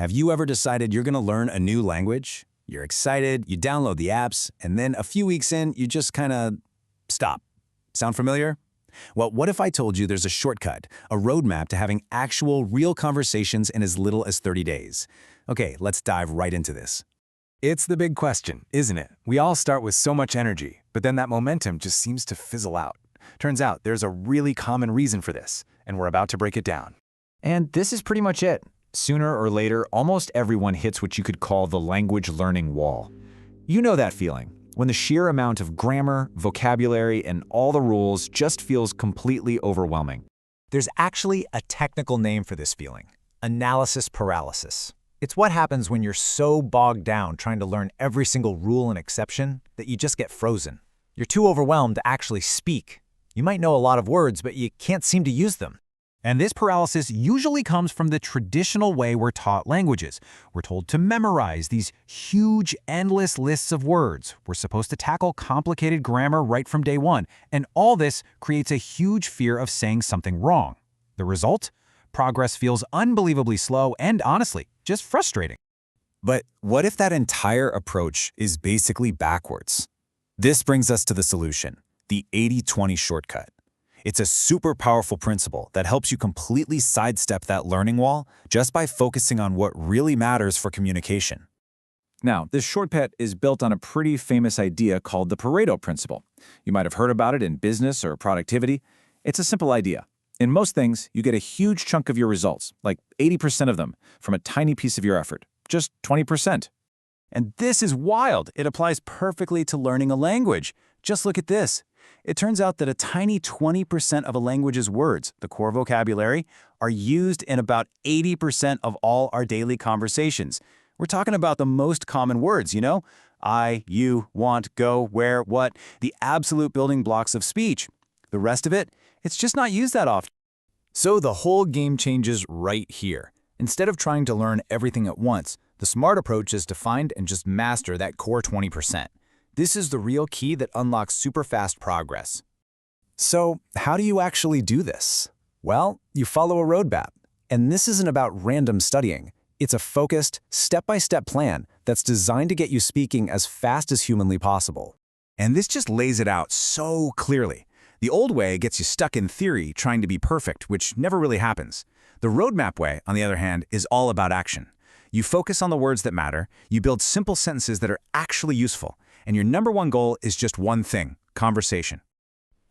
Have you ever decided you're going to learn a new language? You're excited, you download the apps, and then a few weeks in, you just kind of stop. Sound familiar? Well, what if I told you there's a shortcut, a roadmap to having actual, real conversations in as little as 30 days? Okay, let's dive right into this. It's the big question, isn't it? We all start with so much energy, but then that momentum just seems to fizzle out. Turns out there's a really common reason for this, and we're about to break it down. And this is pretty much it. Sooner or later, almost everyone hits what you could call the language learning wall. You know that feeling, when the sheer amount of grammar, vocabulary, and all the rules just feels completely overwhelming. There's actually a technical name for this feeling: analysis paralysis. It's what happens when you're so bogged down trying to learn every single rule and exception that you just get frozen. You're too overwhelmed to actually speak. You might know a lot of words, but you can't seem to use them. And this paralysis usually comes from the traditional way we're taught languages. We're told to memorize these huge, endless lists of words. We're supposed to tackle complicated grammar right from day one. And all this creates a huge fear of saying something wrong. The result? Progress feels unbelievably slow and, honestly, just frustrating. But what if that entire approach is basically backwards? This brings us to the solution, the 80-20 shortcut. It's a super powerful principle that helps you completely sidestep that learning wall just by focusing on what really matters for communication. Now, this shortcut is built on a pretty famous idea called the Pareto Principle. You might have heard about it in business or productivity. It's a simple idea. In most things, you get a huge chunk of your results, like 80% of them, from a tiny piece of your effort, just 20%. And this is wild. It applies perfectly to learning a language. Just look at this. It turns out that a tiny 20% of a language's words, the core vocabulary, are used in about 80% of all our daily conversations. We're talking about the most common words, I, you, want, go, where, what, the absolute building blocks of speech. The rest of it, it's just not used that often. So the whole game changes right here. Instead of trying to learn everything at once, the smart approach is to find and just master that core 20%. This is the real key that unlocks super fast progress. So, how do you actually do this? Well, you follow a roadmap. And this isn't about random studying. It's a focused, step-by-step plan that's designed to get you speaking as fast as humanly possible. And this just lays it out so clearly. The old way gets you stuck in theory trying to be perfect, which never really happens. The roadmap way, on the other hand, is all about action. You focus on the words that matter, you build simple sentences that are actually useful, and your number one goal is just one thing: conversation.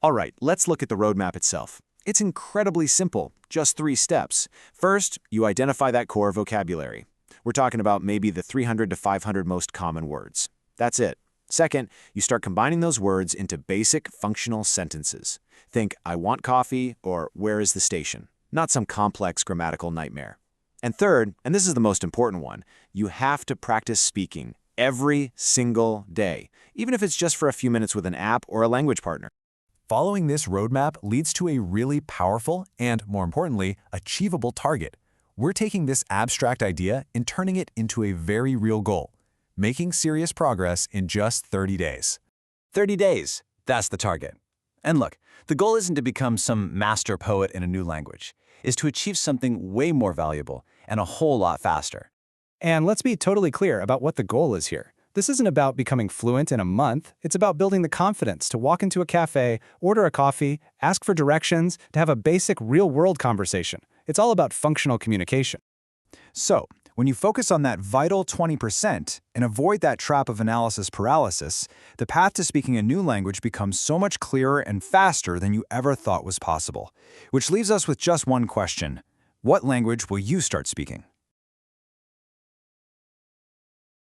All right, let's look at the roadmap itself. It's incredibly simple, just 3 steps. First, you identify that core vocabulary. We're talking about maybe the 300 to 500 most common words. That's it. Second, you start combining those words into basic functional sentences. Think, I want coffee, or where is the station? Not some complex grammatical nightmare. And third, and this is the most important one, you have to practice speaking every single day, even if it's just for a few minutes with an app or a language partner. Following this roadmap leads to a really powerful and, more importantly, achievable target. We're taking this abstract idea and turning it into a very real goal, making serious progress in just 30 days. 30 days, that's the target. And look, the goal isn't to become some master poet in a new language. It's to achieve something way more valuable and a whole lot faster. And let's be totally clear about what the goal is here. This isn't about becoming fluent in a month. It's about building the confidence to walk into a cafe, order a coffee, ask for directions, to have a basic real-world conversation. It's all about functional communication. So, when you focus on that vital 20% and avoid that trap of analysis paralysis, the path to speaking a new language becomes so much clearer and faster than you ever thought was possible. Which leaves us with just one question: what language will you start speaking?